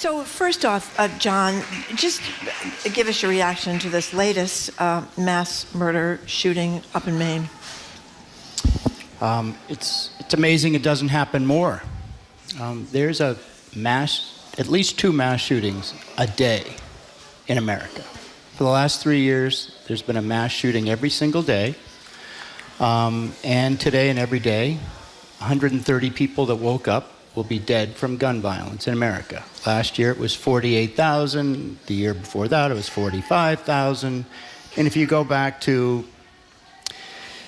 So first off, John, just give us your reaction to this latest mass murder shooting up in Maine. It's amazing it doesn't happen more. There's at least 2 mass shootings a day in America. For the last 3 years, there's been a mass shooting every single day. And today and every day, 130 people that woke up will be dead from gun violence in America. Last year it was 48,000. The year before that it was 45,000. And if you go back to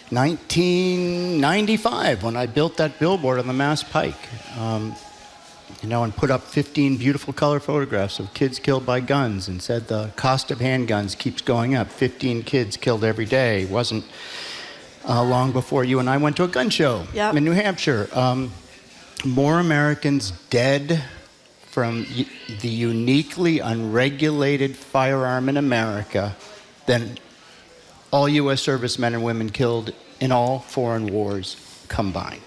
1995, when I built that billboard on the Mass Pike, and put up 15 beautiful color photographs of kids killed by guns and said the cost of handguns keeps going up. 15 kids killed every day. It wasn't long before you and I went to a gun show in New Hampshire. More Americans dead from the uniquely unregulated firearm in America than all U.S. servicemen and women killed in all foreign wars combined.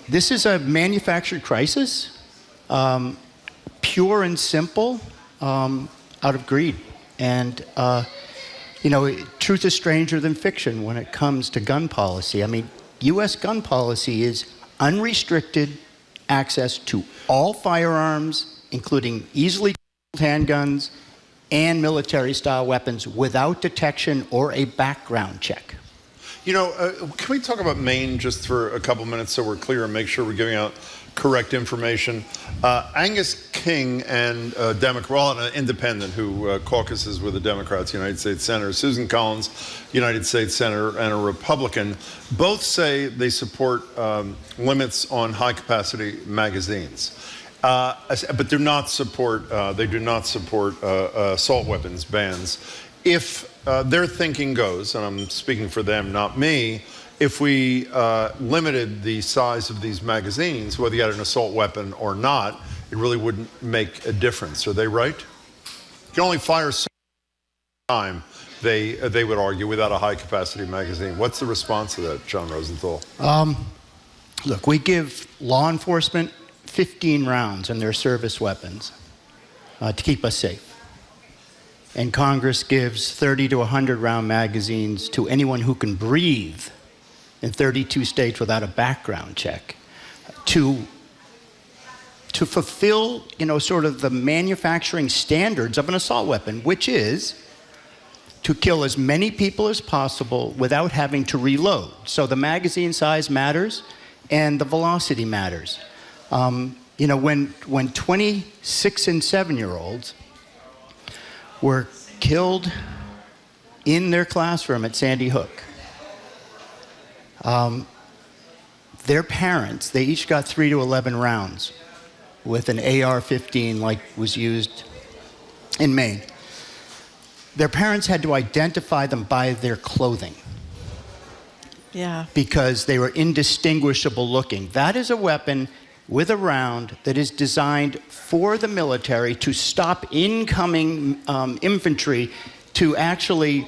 This is a manufactured crisis, pure and simple, out of greed. And, truth is stranger than fiction when it comes to gun policy. I mean, U.S. gun policy is unrestricted access to all firearms, including easily concealed handguns and military-style weapons without detection or a background check. Can we talk about Maine just for a couple minutes so we're clear and make sure we're giving out correct information? Angus King and an independent who caucuses with the Democrats, United States Senator, Susan Collins, United States Senator, and a Republican, both say they support limits on high-capacity magazines. But do not support assault weapons bans. If their thinking goes, and I'm speaking for them, not me, if we limited the size of these magazines, whether you had an assault weapon or not, it really wouldn't make a difference. Are they right? You can only fire so much time, they would argue, without a high-capacity magazine. What's the response to that, John Rosenthal? Look, we give law enforcement 15 rounds in their service weapons to keep us safe. And Congress gives 30 to 100 round magazines to anyone who can breathe in 32 states without a background check to fulfill, sort of the manufacturing standards of an assault weapon, which is to kill as many people as possible without having to reload. So the magazine size matters and the velocity matters. When 26 and 7-year-olds were killed in their classroom at Sandy Hook, their parents, they each got 3 to 11 rounds with an AR-15 like was used in Maine. Their parents had to identify them by their clothing. Yeah. Because they were indistinguishable looking. That is a weapon with a round that is designed for the military to stop incoming infantry to actually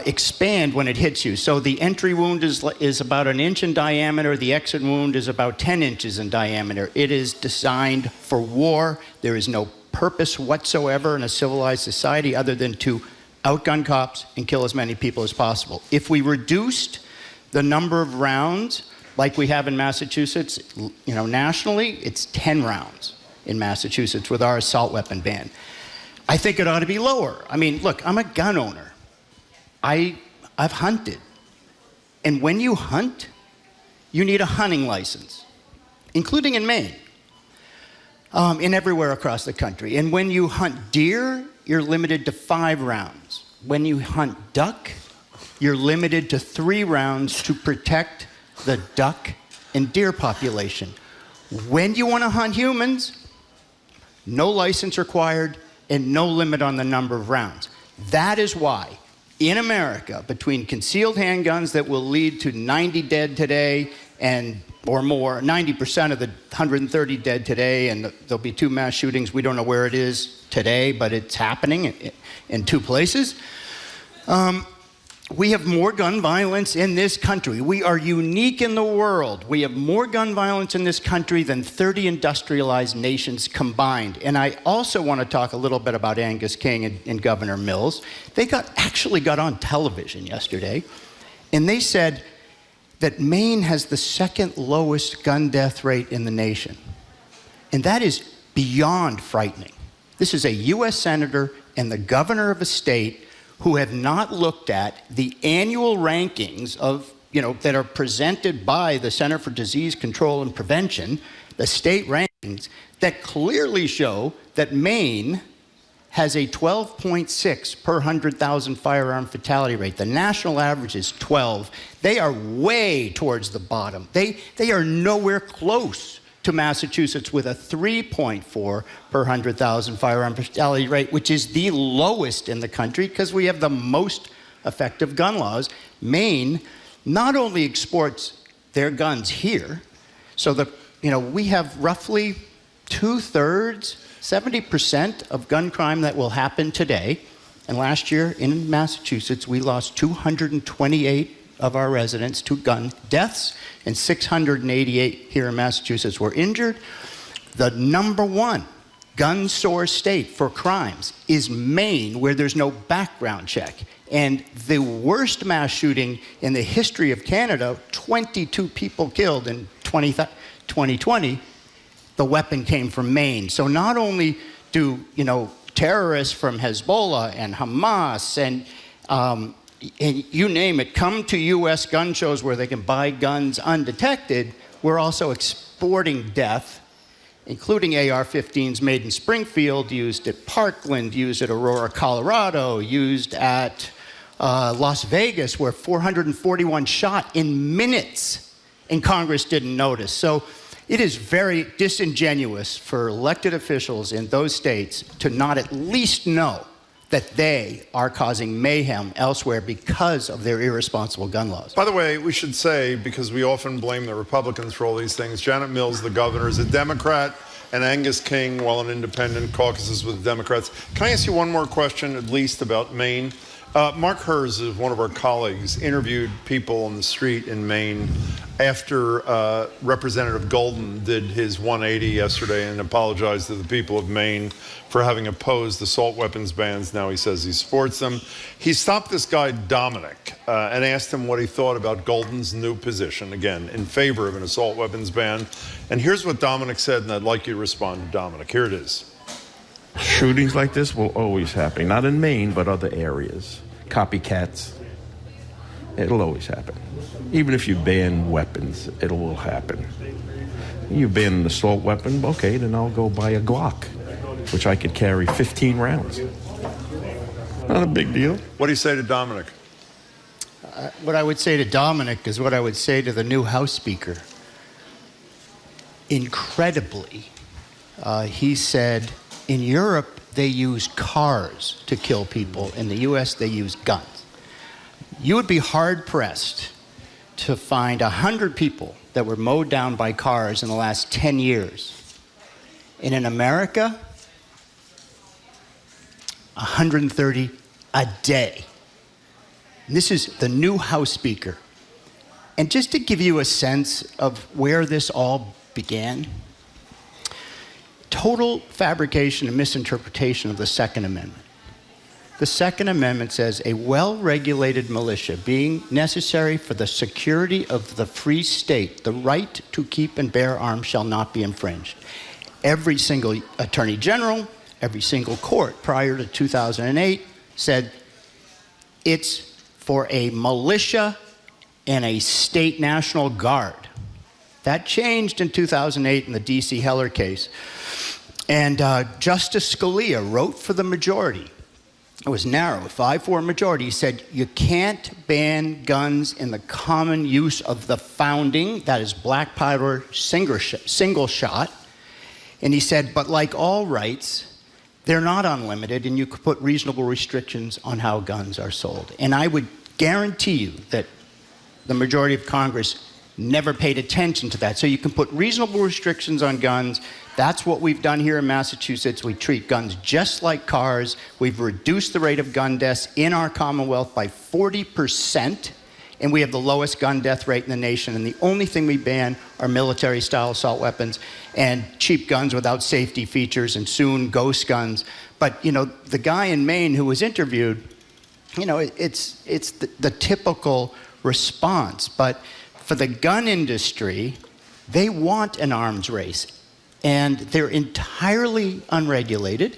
expand when it hits you. So the entry wound is about 1 inch in diameter. The exit wound is about 10 inches in diameter. It is designed for war. There is no purpose whatsoever in a civilized society other than to outgun cops and kill as many people as possible. If we reduced the number of rounds like we have in Massachusetts, nationally, it's 10 rounds in Massachusetts with our assault weapon ban. I think it ought to be lower. I mean, look, I'm a gun owner. I've hunted. And when you hunt, you need a hunting license, including in Maine, and everywhere across the country. And when you hunt deer, you're limited to 5 rounds. When you hunt duck, you're limited to 3 rounds to protect the duck and deer population. When you want to hunt humans, no license required and no limit on the number of rounds. That is why, in America, between concealed handguns that will lead to 90 dead today or more, 90% of the 130 dead today, and there'll be 2 mass shootings. We don't know where it is today, but it's happening in 2 places. we have more gun violence in this country. We are unique in the world. We have more gun violence in this country than 30 industrialized nations combined. And I also want to talk a little bit about Angus King and Governor Mills. They actually got on television yesterday, and they said that Maine has the second lowest gun death rate in the nation. And that is beyond frightening. This is a U.S. senator and the governor of a state who have not looked at the annual rankings of, that are presented by the Center for Disease Control and Prevention, the state rankings, that clearly show that Maine has a 12.6 per 100,000 firearm fatality rate. The national average is 12. They are way towards the bottom. They are nowhere close to Massachusetts with a 3.4 per 100,000 firearm fatality rate, which is the lowest in the country because we have the most effective gun laws. Maine not only exports their guns here, so that we have roughly 2/3, 70% of gun crime that will happen today. And last year in Massachusetts, we lost 228 of our residents to gun deaths, and 688 here in Massachusetts were injured. The number one gun source state for crimes is Maine, where there's no background check. And the worst mass shooting in the history of Canada, 22 people killed in 2020, the weapon came from Maine. So not only do, terrorists from Hezbollah and Hamas and you name it, come to U.S. gun shows where they can buy guns undetected, we're also exporting death, including AR-15s made in Springfield, used at Parkland, used at Aurora, Colorado, used at Las Vegas, where 441 shot in minutes, and Congress didn't notice. So it is very disingenuous for elected officials in those states to not at least know that they are causing mayhem elsewhere because of their irresponsible gun laws. By the way, we should say, because we often blame the Republicans for all these things, Janet Mills, the governor, is a Democrat, and Angus King, while an independent, caucuses with Democrats. Can I ask you one more question, at least, about Maine? Mark Hers, is one of our colleagues, interviewed people on the street in Maine after Representative Golden did his 180 yesterday and apologized to the people of Maine for having opposed assault weapons bans. Now he says he supports them. He stopped this guy, Dominic, and asked him what he thought about Golden's new position, again, in favor of an assault weapons ban. And here's what Dominic said, and I'd like you to respond to Dominic. Here it is. Shootings like this will always happen, not in Maine, but other areas. Copycats. It'll always happen. Even if you ban weapons, it will happen. You ban an assault weapon, okay, then I'll go buy a Glock, which I could carry 15 rounds. Not a big deal. What do you say to Dominic? What I would say to Dominic is what I would say to the new House Speaker. Incredibly, he said, in Europe, they use cars to kill people. In the U.S., they use guns. You would be hard-pressed to find 100 people that were mowed down by cars in the last 10 years. And in America, 130 a day. And this is the new House Speaker. And just to give you a sense of where this all began, total fabrication and misinterpretation of the Second Amendment. The Second Amendment says a well-regulated militia being necessary for the security of the free state, the right to keep and bear arms shall not be infringed. Every single attorney general, every single court prior to 2008 said it's for a militia and a state National Guard. That changed in 2008 in the D.C. Heller case. And Justice Scalia wrote for the majority. It was narrow, a 5-4 majority. He said, you can't ban guns in the common use of the founding, that is black powder, single shot. And he said, but like all rights, they're not unlimited, and you could put reasonable restrictions on how guns are sold. And I would guarantee you that the majority of Congress never paid attention to that. So you can put reasonable restrictions on guns. That's what we've done here in Massachusetts. We treat guns just like cars. We've reduced the rate of gun deaths in our Commonwealth by 40%, and we have the lowest gun death rate in the nation. And the only thing we ban are military-style assault weapons and cheap guns without safety features, and soon ghost guns. But, you know, the guy in Maine who was interviewed, you know, it's the typical response. But for the gun industry, they want an arms race, and they're entirely unregulated.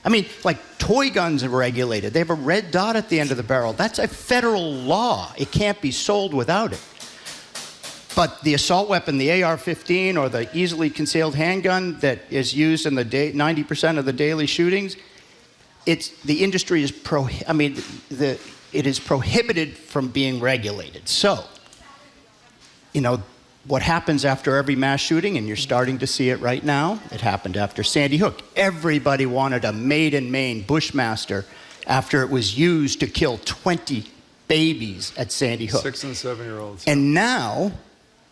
I mean, like, toy guns are regulated. They have a red dot at the end of the barrel. That's a federal law. It can't be sold without it. But the assault weapon, the AR-15 or the easily concealed handgun that is used in the 90% of the daily shootings, the industry is it is prohibited from being regulated. So, you know, what happens after every mass shooting, and you're starting to see it right now, it happened after Sandy Hook. Everybody wanted a made in Maine Bushmaster after it was used to kill 20 babies at Sandy Hook. 6 and 7-year-olds. And now,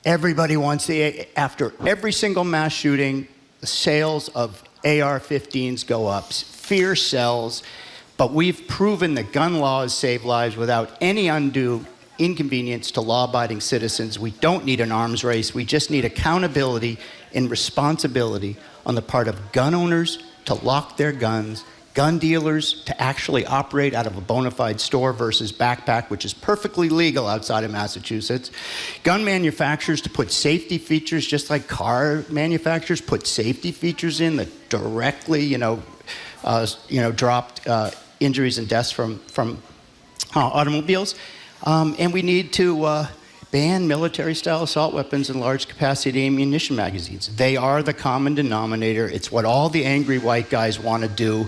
everybody wants after every single mass shooting, the sales of AR-15s go up. Fear sells. But we've proven that gun laws save lives without any undue inconvenience to law-abiding citizens. We don't need an arms race. We just need accountability and responsibility on the part of gun owners to lock their guns, gun dealers to actually operate out of a bona fide store versus backpack, which is perfectly legal outside of Massachusetts, gun manufacturers to put safety features, just like car manufacturers put safety features in that directly, dropped injuries and deaths from automobiles. And we need to ban military-style assault weapons and large-capacity ammunition magazines. They are the common denominator. It's what all the angry white guys want to do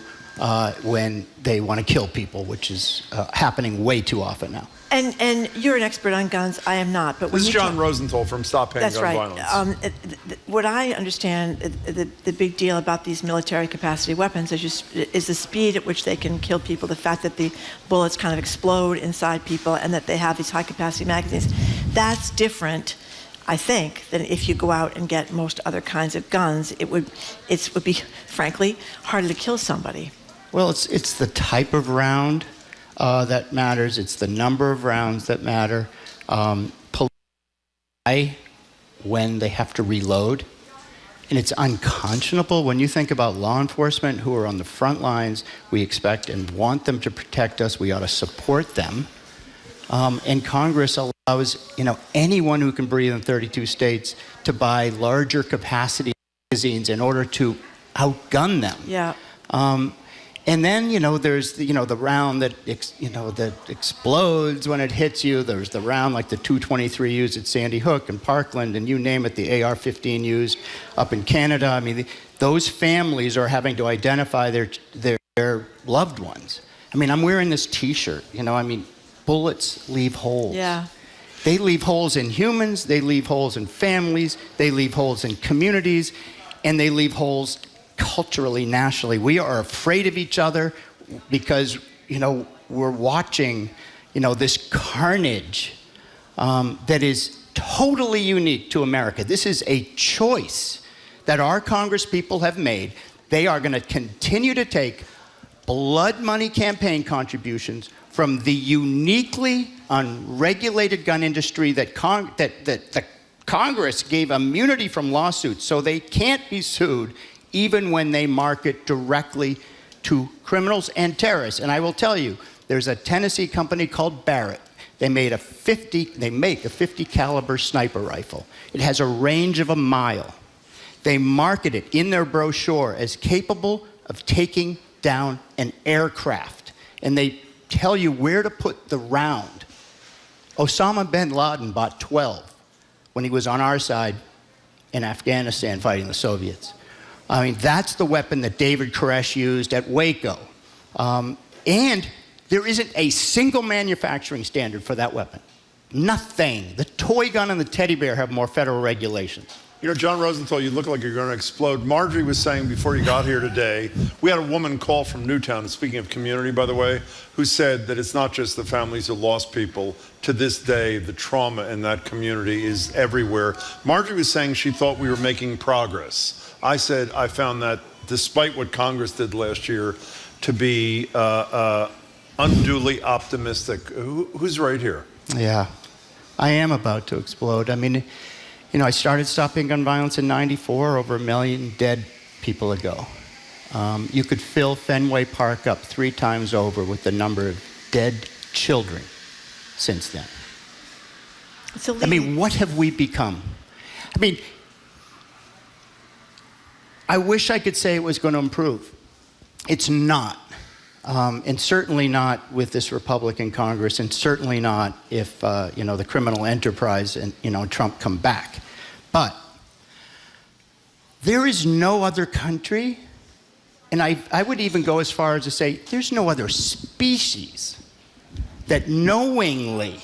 when they want to kill people, which is happening way too often now. And you're an expert on guns. I am not. But when This is you John Rosenthal from Stop Handgun That's right. Violence. What I understand, the big deal about these military capacity weapons is the speed at which they can kill people, the fact that the bullets kind of explode inside people, and that they have these high-capacity magazines. That's different, I think, than if you go out and get most other kinds of guns. It would be, frankly, harder to kill somebody. Well, it's the type of round that matters. It's the number of rounds that matter. When they have to reload. And it's unconscionable when you think about law enforcement who are on the front lines. We expect and want them to protect us. We ought to support them. And Congress allows, anyone who can breathe in 32 states to buy larger capacity magazines in order to outgun them. Yeah. And then, there's the round that explodes when it hits you. There's the round like the .223 used at Sandy Hook and Parkland, and you name it, the AR-15 used up in Canada. I mean, those families are having to identify their loved ones. I mean, I'm wearing this T-shirt. Bullets leave holes. Yeah. They leave holes in humans. They leave holes in families. They leave holes in communities, and they leave holes culturally, nationally. We are afraid of each other because, we're watching, this carnage that is totally unique to America. This is a choice that our Congress people have made. They are going to continue to take blood money campaign contributions from the uniquely unregulated gun industry that the Congress gave immunity from lawsuits, so they can't be sued even when they market directly to criminals and terrorists. And I will tell you, there's a Tennessee company called Barrett. They make a 50 caliber sniper rifle. It has a range of 1 mile. They market it in their brochure as capable of taking down an aircraft. And they tell you where to put the round. Osama bin Laden bought 12 when he was on our side in Afghanistan fighting the Soviets. I mean, that's the weapon that David Koresh used at Waco. And there isn't a single manufacturing standard for that weapon. Nothing. The toy gun and the teddy bear have more federal regulations. You know, John Rosenthal, you look like you're going to explode. Marjorie was saying before you got here today, we had a woman call from Newtown, speaking of community, by the way, who said that it's not just the families who lost people. To this day, the trauma in that community is everywhere. Marjorie was saying she thought we were making progress. I said I found that, despite what Congress did last year, to be unduly optimistic. Who's right here? Yeah, I am about to explode. I mean, you know, I started Stop Handgun Violence in '94, over 1 million dead people ago. You could fill Fenway Park up 3 times over with the number of dead children since then. I mean, what have we become? I mean, I wish I could say it was going to improve. It's not. And certainly not with this Republican Congress, and certainly not if, you know, the criminal enterprise and, you know, Trump come back. But there is no other country, and I would even go as far as to say there's no other species that knowingly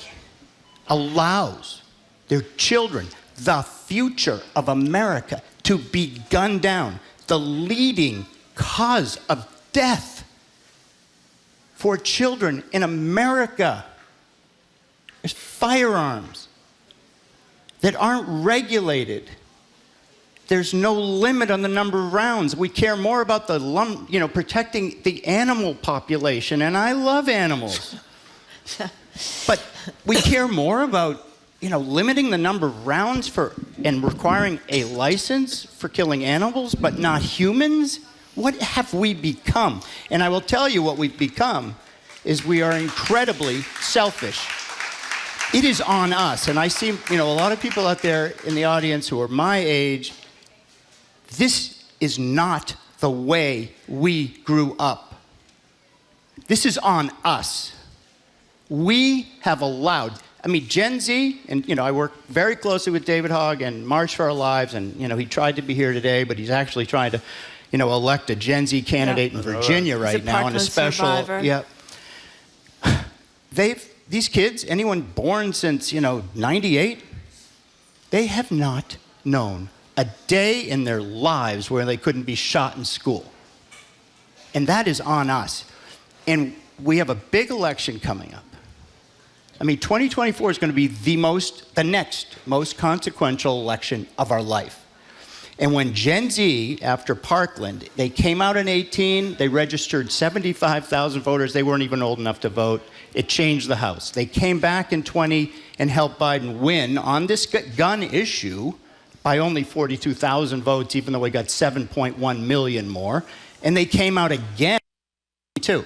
allows their children, the future of America, to be gunned down, the leading cause of death for children in America is firearms that aren't regulated. There's no limit on the number of rounds. We care more about the, you know, protecting the animal population, and I love animals. But we care more about, you know, limiting the number of rounds for and requiring a license for killing animals, but not humans. What have we become? And I will tell you what we've become is we are incredibly selfish. It is on us. And I see, you know, a lot of people out there in the audience who are my age. This is not the way we grew up. This is on us. We have allowed, I mean, Gen Z, and, you know, I work very closely with David Hogg and March for Our Lives, and, you know, he tried to be here today, but he's actually trying to, you know, elect a Gen Z candidate in Virginia right now on a special. Yeah. These kids, anyone born since, you know, 98, they have not known a day in their lives where they couldn't be shot in school. And that is on us. And we have a big election coming up. I mean, 2024 is going to be the next most consequential election of our life. And when Gen Z, after Parkland, they came out in 18, they registered 75,000 voters. They weren't even old enough to vote. It changed the House. They came back in 20 and helped Biden win on this gun issue by only 42,000 votes, even though we got 7.1 million more. And they came out again, too.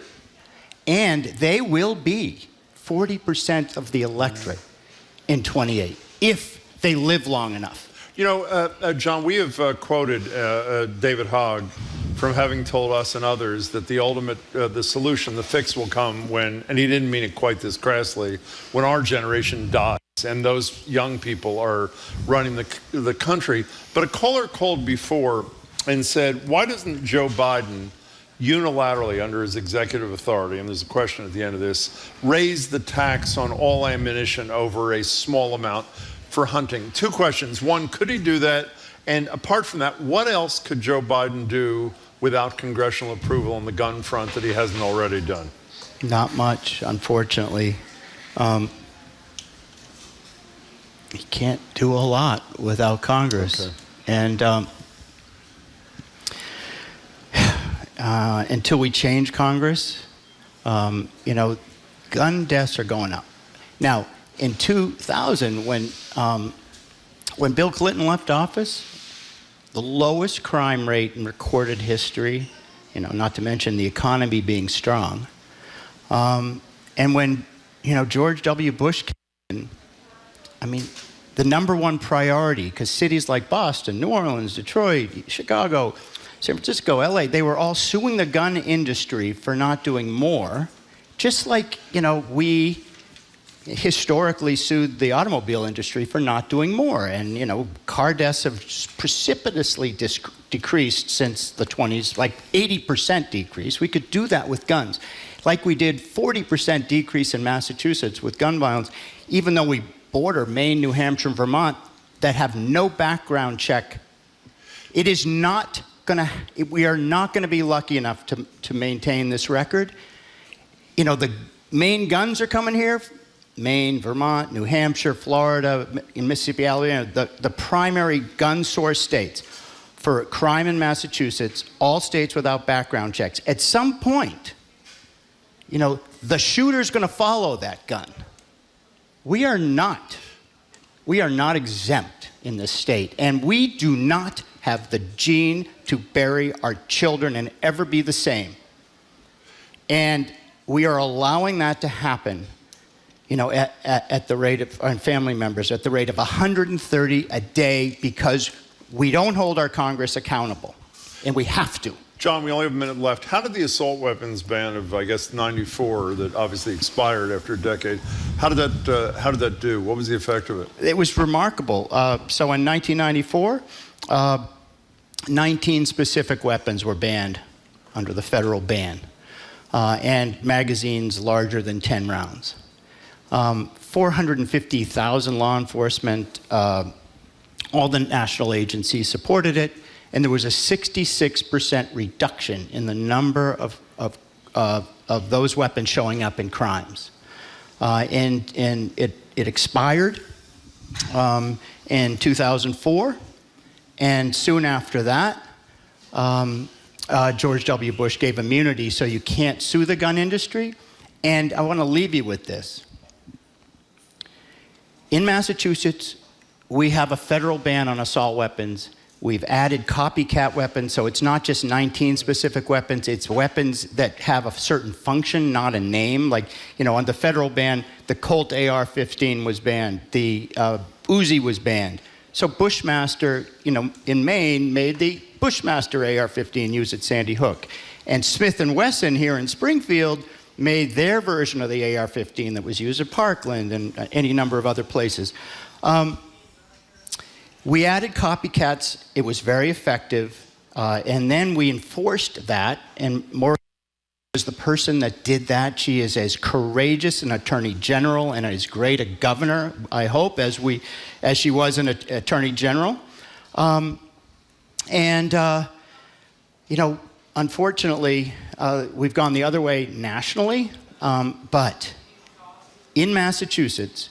And they will be 40% of the electorate in 28, if they live long enough. You know, John, we have quoted David Hogg from having told us and others that the ultimate, the solution, the fix will come when, and he didn't mean it quite this crassly, when our generation dies and those young people are running the country. But a caller called before and said, why doesn't Joe Biden unilaterally, under his executive authority, and there's a question at the end of this, raise the tax on all ammunition over a small amount for hunting? 2 questions. 1, could he do that? And apart from that, what else could Joe Biden do without congressional approval on the gun front that he hasn't already done? Not much, unfortunately. He can't do a lot without Congress. Okay. And until we change Congress, you know, gun deaths are going up. Now, in 2000, when Bill Clinton left office, the lowest crime rate in recorded history, you know, not to mention the economy being strong. And when, you know, George W. Bush came in, I mean, the #1 priority, because cities like Boston, New Orleans, Detroit, Chicago, San Francisco, LA, they were all suing the gun industry for not doing more, just like, you know, we historically sued the automobile industry for not doing more. And, you know, car deaths have precipitously decreased since the 20s, like 80% decrease. We could do that with guns. Like we did 40% decrease in Massachusetts with gun violence, even though we border Maine, New Hampshire, and Vermont, that have no background check. It is not gonna, we are not gonna be lucky enough to maintain this record. You know, the Maine guns are coming here. Maine, Vermont, New Hampshire, Florida, in Mississippi, Alabama, the primary gun source states for crime in Massachusetts, all states without background checks. At some point, you know, the shooter's gonna follow that gun. We are not exempt in this state, and we do not have the gene to bury our children and ever be the same. And we are allowing that to happen, you know, at the rate of, on family members, at the rate of 130 a day, because we don't hold our Congress accountable, and we have to. John, we only have a minute left. How did the assault weapons ban of, I guess, '94, that obviously expired after a decade, how did that do? What was the effect of it? It was remarkable. So in 1994, 19 specific weapons were banned under the federal ban, and magazines larger than 10 rounds. 450,000 law enforcement, all the national agencies supported it, and there was a 66% reduction in the number of those weapons showing up in crimes. And it expired in 2004, and soon after that, George W. Bush gave immunity, so you can't sue the gun industry. And I want to leave you with this. In Massachusetts, we have a federal ban on assault weapons. We've added copycat weapons, so it's not just 19 specific weapons, it's weapons that have a certain function, not a name. Like, you know, on the federal ban, the Colt AR-15 was banned, the Uzi was banned. So Bushmaster, you know, in Maine made the Bushmaster AR-15 use at Sandy Hook. And Smith & Wesson here in Springfield made their version of the AR-15 that was used at Parkland and any number of other places. We added copycats. It was very effective. And then we enforced that. And Maureen was the person that did that. She is as courageous an attorney general and as great a governor, I hope, as she was an attorney general. You know, unfortunately, we've gone the other way nationally. But in Massachusetts,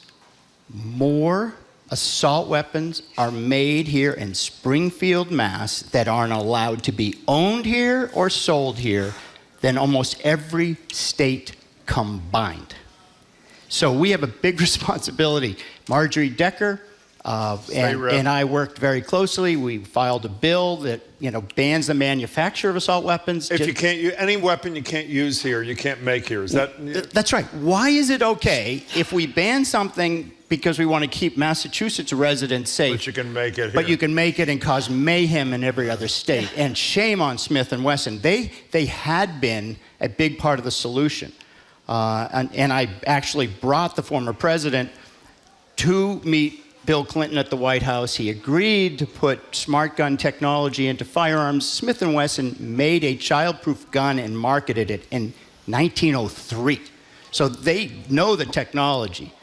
more assault weapons are made here in Springfield, Mass, that aren't allowed to be owned here or sold here than almost every state combined. So we have a big responsibility. Marjorie Decker and I worked very closely. We filed a bill that, you know, bans the manufacture of assault weapons. If you can't use any weapon you can't use here, you can't make here. Is that? That's right. Why is it okay if we ban something because we want to keep Massachusetts residents safe? But you can make it here. But you can make it and cause mayhem in every other state. And shame on Smith & Wesson. They had been a big part of the solution. And I actually brought the former president to meet Bill Clinton at the White House. He agreed to put smart gun technology into firearms. Smith & Wesson made a child-proof gun and marketed it in 1903. So they know the technology.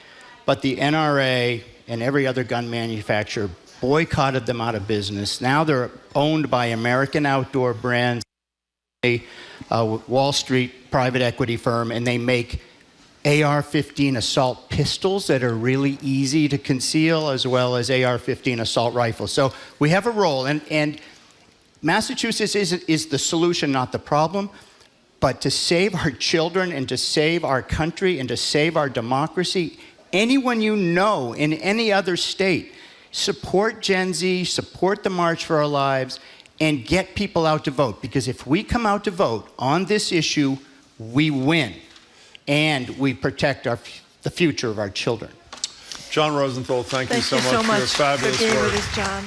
But the NRA and every other gun manufacturer boycotted them out of business. Now they're owned by American Outdoor Brands, a Wall Street private equity firm, and they make AR-15 assault pistols that are really easy to conceal, as well as AR-15 assault rifles. So we have a role, and Massachusetts is the solution, not the problem. But to save our children and to save our country and to save our democracy, anyone you know in any other state, support Gen Z, support the March for Our Lives, and get people out to vote. Because if we come out to vote on this issue, we win. And we protect the future of our children. John Rosenthal, thank you so much for your fabulous being work. with us, John.